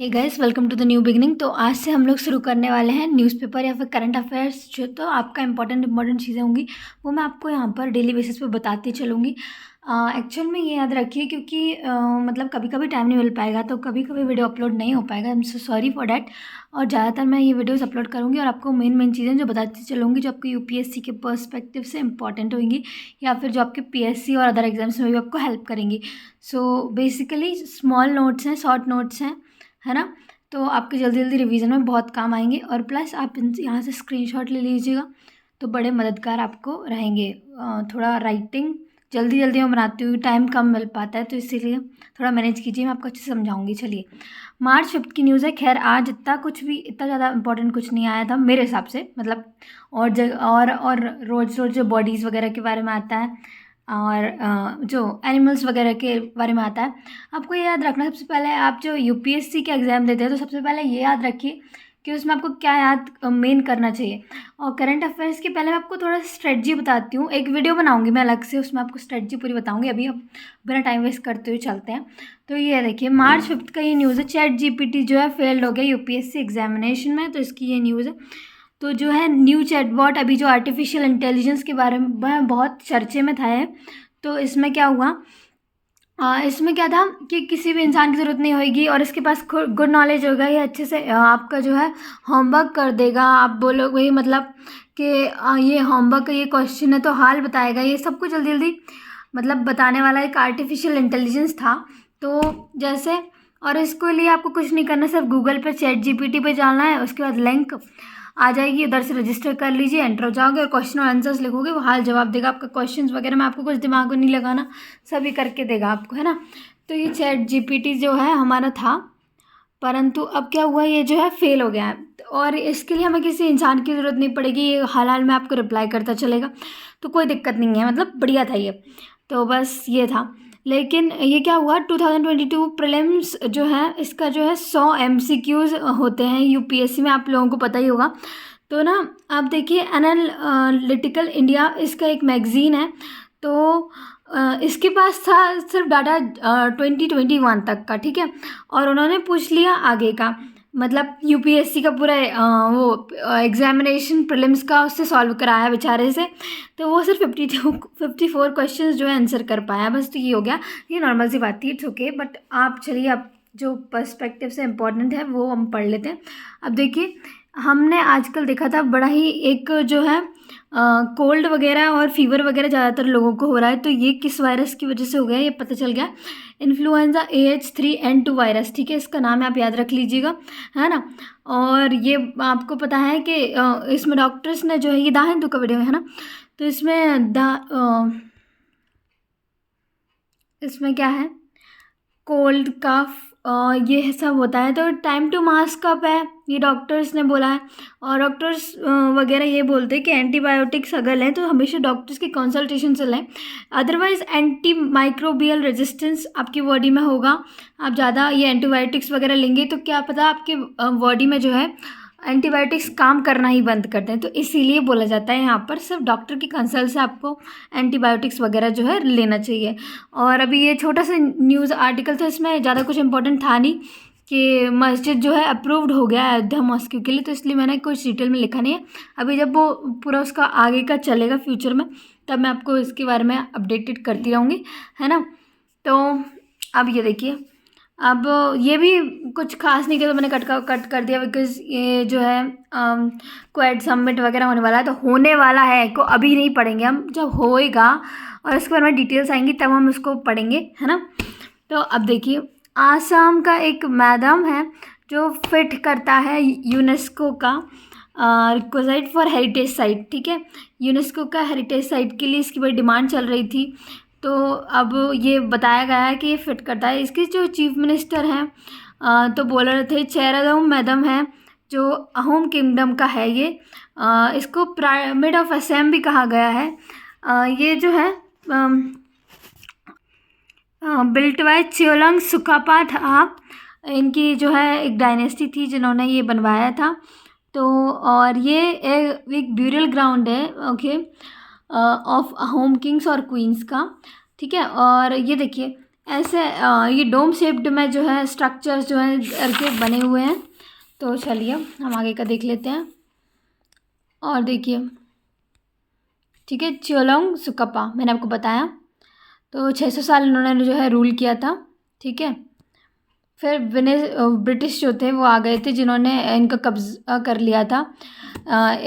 Hey guys, welcome to the new beginning. तो आज से हम लोग शुरू करने वाले हैं न्यूज़पेपर या फिर करंट अफेयर्स। जो तो आपका इंपॉर्टेंट चीज़ें होंगी वो मैं आपको यहाँ पर डेली बेसिस पे बताती चलूँगी। एक्चुअल में ये याद रखिए क्योंकि मतलब कभी कभी टाइम नहीं मिल पाएगा, तो कभी कभी वीडियो अपलोड नहीं हो पाएगा। I am so sorry for that. और ज़्यादातर मैं ये वीडियोस अपलोड करूँगी और आपको मेन चीज़ें जो बताती चलूँगी, जो आपको यूपीएससी के पर्सपेक्टिव से इंपॉर्टेंट होंगी या फिर जो आपके पीएससी और अदर एग्जाम्स में भी आपको हेल्प करेंगी। सो बेसिकली स्मॉल नोट्स हैं, शॉर्ट नोट्स हैं, है ना। तो आपके जल्दी जल्दी रिवीजन में बहुत काम आएंगे। और प्लस आप यहाँ से स्क्रीनशॉट ले लीजिएगा तो बड़े मददगार आपको रहेंगे। थोड़ा राइटिंग जल्दी मैं बनाती हूँ, टाइम कम मिल पाता है, तो इसीलिए थोड़ा मैनेज कीजिए। मैं आपको अच्छे से समझाऊंगी। चलिए, मार्च 5 की न्यूज़ है। खैर आज इतना ज़्यादा इंपॉर्टेंट कुछ नहीं आया था मेरे हिसाब से, मतलब और रोज़ जो बॉडीज़ वगैरह के बारे में आता है और जो एनिमल्स वगैरह के बारे में आता है। आपको ये याद रखना, सबसे पहले आप जो यूपीएससी के एग्ज़ाम देते हैं तो सबसे पहले ये याद रखिए कि उसमें आपको क्या याद मेन करना चाहिए। और करंट अफेयर्स के पहले मैं आपको थोड़ा स्ट्रेटजी बताती हूँ। एक वीडियो बनाऊंगी मैं अलग से, उसमें आपको स्ट्रेटजी पूरी बताऊंगी। अभी अब बिना टाइम वेस्ट करते हुए चलते हैं। तो ये देखिए, मार्च 5 का ये न्यूज़ है। चैट जीपीटी जो है फेल्ड हो गया यूपीएससी एग्जामिनेशन में, तो इसकी ये न्यूज़ है। तो जो है न्यू चैटबॉट, अभी जो आर्टिफिशियल इंटेलिजेंस के बारे में बहुत चर्चे में था है। तो इसमें क्या हुआ, इसमें क्या था कि किसी भी इंसान की ज़रूरत नहीं होगी और इसके पास गुड नॉलेज होगा। ये अच्छे से आपका जो है होमवर्क कर देगा। आप बोलोगे मतलब कि ये होमवर्क का ये क्वेश्चन है तो हाल बताएगा। ये सब कुछ जल्दी जल्दी मतलब बताने वाला एक आर्टिफिशियल इंटेलिजेंस था। तो जैसे, और इसके लिए आपको कुछ नहीं करना, सिर्फ गूगल पे चैट जीपीटी पे जाना है। उसके बाद लिंक आ जाएगी, उधर से रजिस्टर कर लीजिए, एंटर हो जाओगे और क्वेश्चन और आंसर्स लिखोगे, वो हाल जवाब देगा। आपका क्वेश्चंस वगैरह में आपको कुछ दिमाग को नहीं लगाना, सभी करके देगा आपको, है ना। तो ये चैट जीपीटी जो है हमारा था, परंतु अब क्या हुआ, ये जो है फेल हो गया है। और इसके लिए हमें किसी इंसान की ज़रूरत नहीं पड़ेगी, ये हाल में आपको रिप्लाई करता चलेगा, तो कोई दिक्कत नहीं है। मतलब बढ़िया था ये। तो बस ये था। लेकिन ये क्या हुआ, 2022 प्रीलिम्स जो है, इसका जो है 100 एमसीक्यूज़ होते हैं यूपीएससी में, आप लोगों को पता ही होगा। तो ना आप देखिए, एनालिटिकल इंडिया इसका एक मैगज़ीन है। तो इसके पास था सिर्फ डाटा 2021 तक का, ठीक है। और उन्होंने पूछ लिया आगे का, मतलब यूपीएससी का पूरा वो एग्जामिनेशन प्रीलिम्स का उससे सॉल्व कराया बेचारे से। तो वो सिर्फ 54 क्वेश्चंस जो है आंसर कर पाया बस। तो ये हो गया, ये नॉर्मल सी बात थी, इट्स ओके। बट आप चलिए, अब जो पर्सपेक्टिव से इम्पोर्टेंट है वो हम पढ़ लेते हैं। अब देखिए, हमने आजकल देखा था बड़ा ही एक जो है कोल्ड वगैरह और फीवर वगैरह ज़्यादातर लोगों को हो रहा है। तो ये किस वायरस की वजह से हो गया ये पता चल गया, इन्फ्लुएंजा AH3N2 वायरस, ठीक है। इसका नाम आप याद रख लीजिएगा, है ना। और ये आपको पता है कि इसमें डॉक्टर्स ने जो है, ये दा हिंदू का वीडियो है ना, तो इसमें क्या है, कोल्ड कफ ये सब होता है। तो टाइम टू मास्क अप है, ये डॉक्टर्स ने बोला है। और डॉक्टर्स वगैरह ये बोलते हैं कि एंटीबायोटिक्स अगर लें तो हमेशा डॉक्टर्स की कंसल्टेशन से लें, अदरवाइज़ एंटी माइक्रोबियल रेजिस्टेंस आपकी बॉडी में होगा। आप ज़्यादा ये एंटीबायोटिक्स वगैरह लेंगे तो क्या पता आपके बॉडी में जो है एंटीबायोटिक्स काम करना ही बंद कर दें। तो इसीलिए बोला जाता है यहाँ पर सिर्फ डॉक्टर की कंसल्ट से आपको एंटीबायोटिक्स वगैरह जो है लेना चाहिए। और अभी ये छोटा सा न्यूज़ आर्टिकल था, इसमें ज़्यादा कुछ इंपॉर्टेंट था नहीं, कि मस्जिद जो है अप्रूव्ड हो गया है अयोध्या मॉस्क के लिए, तो इसलिए मैंने कुछ डिटेल में लिखा नहीं है। अभी जब वो पूरा उसका आगे का चलेगा फ्यूचर में, तब मैं आपको इसके बारे में अपडेटेड करती रहूँगी, है ना। तो अब ये देखिए, अब ये भी कुछ खास नहीं किया तो मैंने कट कर दिया, बिकॉज ये जो है क्वाड समिट वगैरह होने वाला है, तो होने वाला है को अभी नहीं पढ़ेंगे हम, जब होएगा और उसके बारे में डिटेल्स आएंगी तब हम उसको पढ़ेंगे, है ना। तो अब देखिए, आसाम का एक मैडम है जो फिट करता है यूनेस्को का रिक्वेस्ट फॉर हेरिटेज साइट, ठीक है। यूनेस्को का हेरिटेज साइट के लिए इसकी बड़ी डिमांड चल रही थी। तो अब ये बताया गया है कि ये फिट करता है। इसके जो चीफ मिनिस्टर हैं तो बोल रहे थे, चेरादम मैडम है जो अहोम किंगडम का है ये। इसको पिरामिड ऑफ असम भी कहा गया है। ये जो है बिल्ट बाय चियोलंग सुकापा था। इनकी जो है एक डायनेस्टी थी जिन्होंने ये बनवाया था। तो और ये एक ब्यूरियल ग्राउंड है, ओके, ऑफ होम किंग्स और क्वींस का, ठीक है। और ये देखिए, ऐसे ये डोम शेप्ड में जो है स्ट्रक्चर्स जो है करके बने हुए हैं। तो चलिए हम आगे का देख लेते हैं। और देखिए, ठीक है, चियोलोंग सुकपा मैंने आपको बताया, तो 600 साल इन्होंने जो है रूल किया था। ठीक है, फिर ब्रिटिश जो थे वो आ गए थे, जिन्होंने इनका कब्जा कर लिया था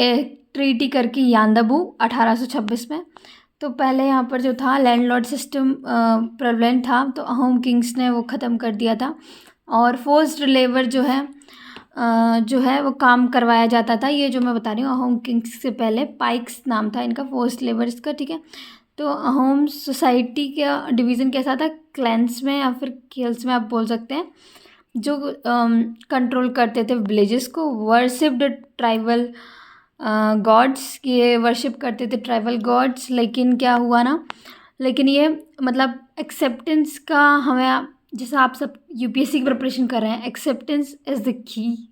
एक ट्रीटी करके यानदाबू 1826 में। तो पहले यहाँ पर जो था लैंडलॉर्ड सिस्टम प्रेवलेंट था, तो अहोम किंग्स ने वो ख़त्म कर दिया था। और फोर्स्ड लेबर जो है वो काम करवाया जाता था। ये जो मैं बता रही हूँ अहोम किंग्स से पहले पाइक्स नाम था इनका, फोर्स्ड लेबर्स का। ठीक है, तो अहोम सोसाइटी का डिवीज़न कैसा था, क्लैंस में या फिर किल्स में आप बोल सकते हैं, जो कंट्रोल करते थे विलेजेस को। वर्शिप्ड ट्राइबल गॉड्स, ये वर्शिप करते थे ट्राइबल गॉड्स। लेकिन क्या हुआ ना, लेकिन ये मतलब एक्सेप्टेंस का हमें, जैसे आप सब यूपीएससी की प्रिपरेशन कर रहे हैं, एक्सेप्टेंस इज़ द की,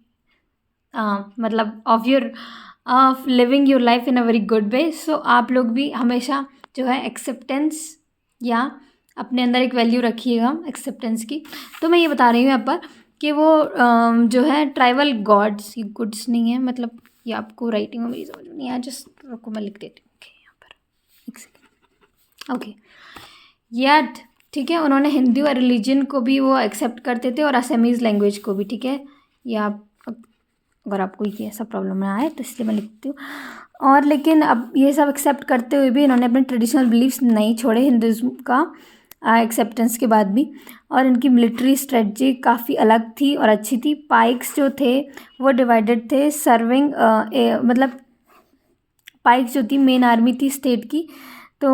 मतलब of living your life in a very good way. So आप लोग भी हमेशा जो है एक्सेप्टेंस या अपने अंदर एक वैल्यू रखिएगा एक्सेप्टेंस की। तो मैं ये बता रही हूँ यहाँ पर कि वो जो है ट्राइबल गॉड्स, ये गुड्स नहीं है, मतलब ये आपको राइटिंग में मेरी समझ में नहीं आया, जस्ट रुको मैं लिख देती हूँ। ओके, यहाँ पर एक सेकेंड। ओके, याद, ठीक है, उन्होंने हिंदी और रिलीजन को भी वो एक्सेप्ट करते थे और असमीज़ लैंग्वेज को भी। ठीक है, ये आप अगर आपको ये ऐसा प्रॉब्लम ना आए तो इसलिए मैं लिखती हूँ। और लेकिन अब ये सब एक्सेप्ट करते हुए भी इन्होंने अपने ट्रेडिशनल बिलीफ्स नहीं छोड़े हिंदुज़म का एक्सेप्टेंस के बाद भी। और इनकी मिलिट्री स्ट्रेटजी काफ़ी अलग थी और अच्छी थी। पाइक्स जो थे वो डिवाइडेड थे, सर्विंग मतलब पाइक्स जो थी मेन आर्मी थी स्टेट की। तो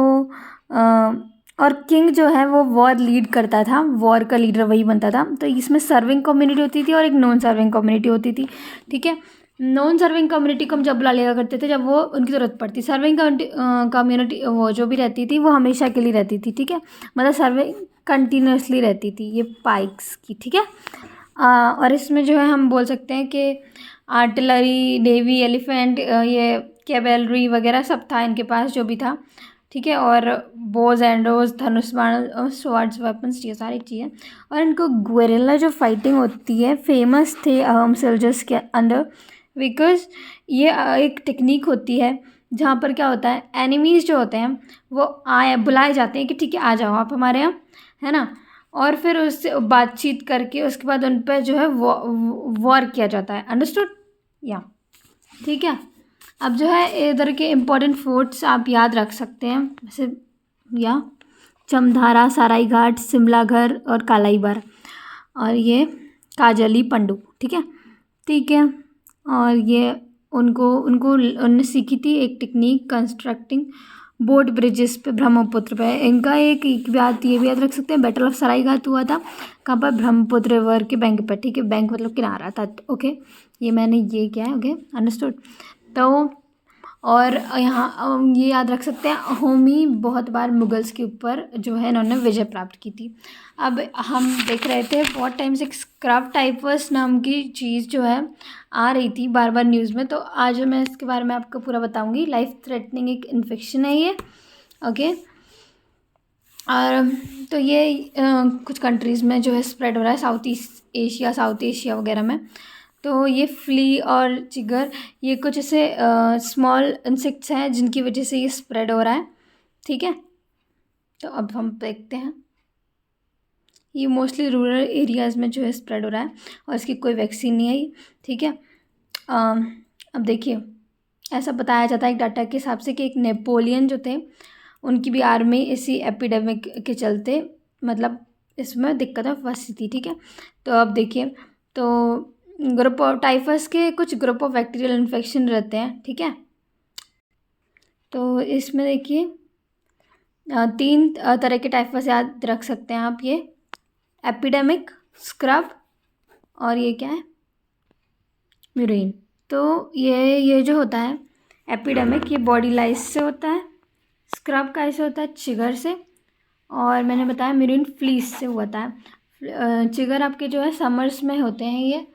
और किंग जो है वो वॉर लीड करता था, वॉर का लीडर वही बनता था। तो इसमें सर्विंग कम्युनिटी होती थी और एक नॉन सर्विंग कम्युनिटी होती थी। ठीक है, नॉन सर्विंग कम्युनिटी को हम जब बुला लिया करते थे जब वो उनकी ज़रूरत पड़ती। सर्विंग कम्युनिटी वो जो भी रहती थी वो हमेशा के लिए रहती थी। ठीक है, मतलब सर्विंग कंटिन्यूसली रहती थी ये पाइक्स की। ठीक है, और इसमें जो है हम बोल सकते हैं कि आर्टिलरी, नेवी, एलिफेंट, ये कैवेलरी वगैरह सब था इनके पास जो भी था। ठीक है, और बोज एंडोज, धनुष बाण, स्वार्ड्स, वेपन्स, ये सारी चीज़ें। और इनको गुएरिल्ला जो फाइटिंग होती है फेमस थे अहोम सोल्जर्स के अंदर, बिकॉज ये एक टेक्निक होती है जहाँ पर क्या होता है, एनिमीज़ जो होते हैं वो बुलाए जाते हैं कि ठीक है आ जाओ आप हमारे यहाँ, है ना। और फिर उससे बातचीत करके उसके बाद उन पर जो है वॉर किया जाता है। अंडरस्टूड या? ठीक है, अब जो है इधर के इम्पोर्टेंट फोर्ट्स आप याद रख सकते हैं जैसे या चमधारा, सरायघाट, सिमलाघर और कालाईबार, और ये काजली पंडू। ठीक है, ठीक है, और ये उन्होंने सीखी थी एक टेक्निक कंस्ट्रक्टिंग बोट ब्रिजेस पे ब्रह्मपुत्र पे। इनका एक बात ये भी याद रख सकते हैं, बैटल ऑफ सरायघाट हुआ था कहाँ पर, ब्रह्मपुत्र रिवर के बैंक पर। ठीक है, बैंक मतलब किनारा था। ओके, ये मैंने ये क्या है, ओके अंडरस्टूड। तो और यहाँ ये याद रख सकते हैं अहोमी बहुत बार मुगल्स के ऊपर जो है इन्होंने विजय प्राप्त की थी। अब हम देख रहे थे बहुत टाइम से एक स्क्रब टाइफस नाम की चीज़ जो है आ रही थी बार बार न्यूज़ में, तो आज मैं इसके बारे में आपको पूरा बताऊंगी। लाइफ थ्रेटनिंग एक इन्फेक्शन है ये। ओके, और तो ये कुछ कंट्रीज़ में जो है स्प्रेड हो रहा है, साउथ एशिया वगैरह में। तो ये फ्ली और चिगर ये कुछ ऐसे स्मॉल इंसेक्ट्स हैं जिनकी वजह से ये स्प्रेड हो रहा है। ठीक है, तो अब हम देखते हैं, ये मोस्टली रूरल एरियाज़ में जो है स्प्रेड हो रहा है और इसकी कोई वैक्सीन नहीं आई। ठीक है, अब देखिए, ऐसा बताया जाता है एक डाटा के हिसाब से कि एक नेपोलियन जो थे उनकी भी आर्मी इसी एपिडेमिक के चलते मतलब इसमें दिक्कत फंसी थी। ठीक है, तो अब देखिए, तो ग्रुप ऑफ टाइफस के कुछ ग्रुप ऑफ बैक्टीरियल इन्फेक्शन रहते हैं। ठीक है, तो इसमें देखिए 3 तरह के टाइफस याद रख सकते हैं आप, ये एपिडेमिक, स्क्रब और ये क्या है, म्यूरेन। तो ये जो होता है एपिडेमिक, ये बॉडी लाइस से होता है, स्क्रब का ऐसे होता है चिगर से, और मैंने बताया म्यूरेन फ्लीस से होता है। चिगर आपके जो है समर्स में होते हैं ये,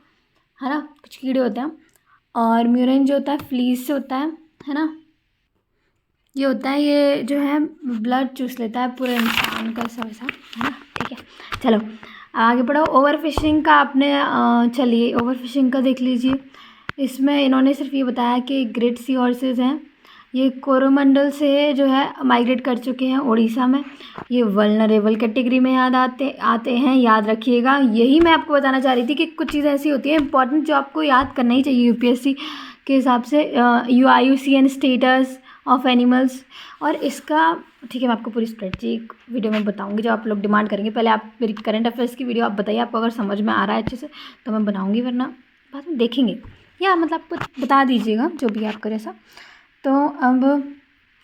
है ना, कुछ कीड़े होते हैं, और म्यूरेन जो होता है फ्लीस से होता है ना। ये होता है, ये जो है ब्लड चूस लेता है पूरे इंसान का, ऐसा वैसा, है ना। ठीक है, चलो आगे बढ़ो। ओवर फिशिंग का आपने चलिए ओवर फिशिंग का देख लीजिए। इसमें इन्होंने सिर्फ ये बताया कि ग्रेट सी हॉर्सेस हैं, ये कोरोमंडल से जो है माइग्रेट कर चुके हैं उड़ीसा में। ये वल्नरेबल कैटेगरी में आते हैं, याद रखिएगा। यही मैं आपको बताना चाह रही थी कि कुछ चीज़ें ऐसी होती हैं इंपॉर्टेंट जो आपको याद करना ही चाहिए यूपीएससी के हिसाब से। IUCN स्टेटस ऑफ एनिमल्स और इसका, ठीक है, मैं आपको पूरी स्ट्रेटजी एक वीडियो में बताऊंगी जो आप लोग डिमांड करेंगे। पहले आप मेरी करंट अफेयर्स की वीडियो आप बताइए, आपको अगर समझ में आ रहा है अच्छे से तो मैं बनाऊंगी, वरना बाद में देखेंगे, या मतलब आपको बता दीजिएगा जो भी आपका जैसा। तो अब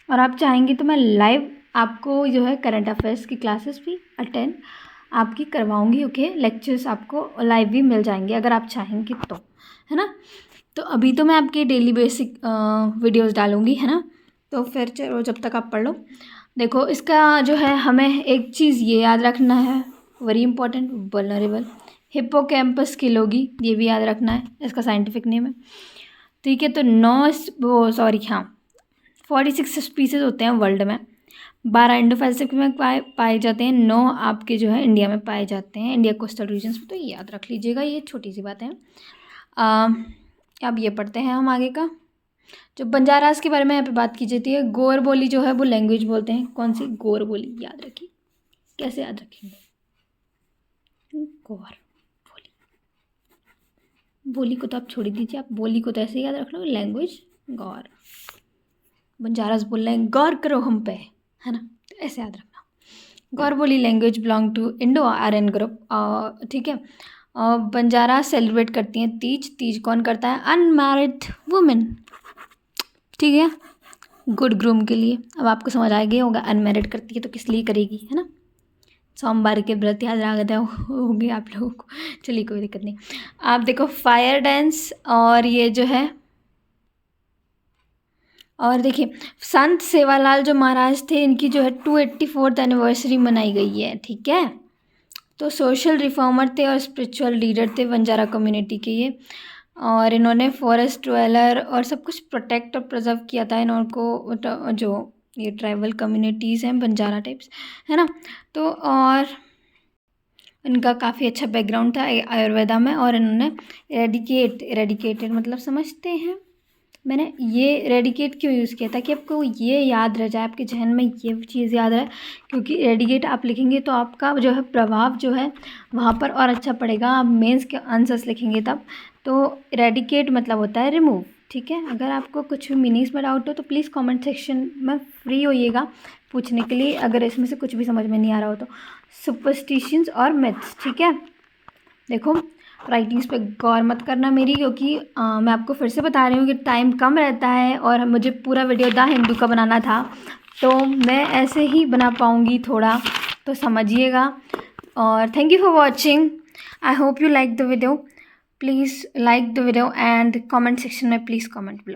और आप चाहेंगे तो मैं लाइव आपको जो है करंट अफेयर्स की क्लासेस भी अटेंड आपकी करवाऊंगी। ओके, लेक्चर्स आपको लाइव भी मिल जाएंगे अगर आप चाहेंगे तो, है ना। तो अभी तो मैं आपके डेली बेसिक वीडियोस डालूंगी, है ना। तो फिर चलो जब तक आप पढ़ लो। देखो इसका जो है हमें एक चीज़ ये याद रखना है, वेरी इंपॉर्टेंट, वल्नरेबल हिप्पोकैम्पस किलोगी, ये भी याद रखना है, इसका साइंटिफिक नेम है। ठीक है, तो 46 स्पीसीज होते हैं वर्ल्ड में। 12 इंडो पैसिफिक में पाए जाते हैं, 9 आपके जो है इंडिया में पाए जाते हैं, इंडिया कोस्टल रीजन्स में। तो ये याद रख लीजिएगा, ये छोटी सी बात है। अब ये पढ़ते हैं हम आगे का। जो बंजारास के बारे में यहाँ पे बात की जाती है, गोर बोली जो है वो लैंग्वेज बोलते हैं। कौन सी? गोर बोली, याद रखिए। कैसे याद रखेंगे? गोर बोली, बोली को तो आप छोड़ दीजिए, आप बोली को तो ऐसे याद रख लो, लैंग्वेज गौर। बंजारास बोल रहे हैं गौर करो हम पे, है ना, तो ऐसे याद रखना। Gor Boli language belong to Indo Aryan group. ठीक है, बंजारा सेलिब्रेट करती हैं तीज। तीज कौन करता है? Unmarried women. ठीक है, गुड ग्रूम के लिए। अब आपको समझ आ गया होगा, अनमैरिड करती है तो किस लिए करेगी, है ना। सोमवार के व्रत याद आ गए होंगे आप लोगों को। चलिए कोई दिक्कत नहीं। आप देखो फायर डांस, और ये जो है, और देखिए संत सेवालाल जो महाराज थे, इनकी जो है 284th एनिवर्सरी मनाई गई है। ठीक है, तो सोशल रिफॉर्मर थे और स्पिरिचुअल लीडर थे बंजारा कम्युनिटी के ये। और इन्होंने फॉरेस्ट ड्वेलर और सब कुछ प्रोटेक्ट और प्रिजर्व किया था इनको, जो ये ट्राइबल कम्युनिटीज़ हैं बंजारा टाइप्स, है ना। तो और इनका काफ़ी अच्छा बैकग्राउंड था आयुर्वेदा में। और इन्होंने रेडिकेटेड मतलब समझते हैं, मैंने ये रेडिकेट क्यों यूज़ किया था कि आपको ये याद रह जाए, आपके जहन में ये चीज़ याद रहे। क्योंकि रेडिकेट आप लिखेंगे तो आपका जो है प्रभाव जो है वहाँ पर और अच्छा पड़ेगा। आप मेंस के आंसर्स लिखेंगे तब। तो रेडिकेट मतलब होता है रिमूव। ठीक है, अगर आपको कुछ भी मीनिंग्स में डाउट हो तो प्लीज़ कमेंट सेक्शन में फ्री होइएगा पूछने के लिए, अगर इसमें से कुछ भी समझ में नहीं आ रहा हो तो। सुपरस्टिशंस और मिथ्स, ठीक है। देखो राइटिंग्स पे गौर मत करना मेरी, क्योंकि मैं आपको फिर से बता रही हूँ कि टाइम कम रहता है और मुझे पूरा वीडियो द हिंदू का बनाना था, तो मैं ऐसे ही बना पाऊँगी थोड़ा, तो समझिएगा। और thank you for watching, I hope you like the video. Please like the video and comment section में प्लीज़ कमेंट बिलो।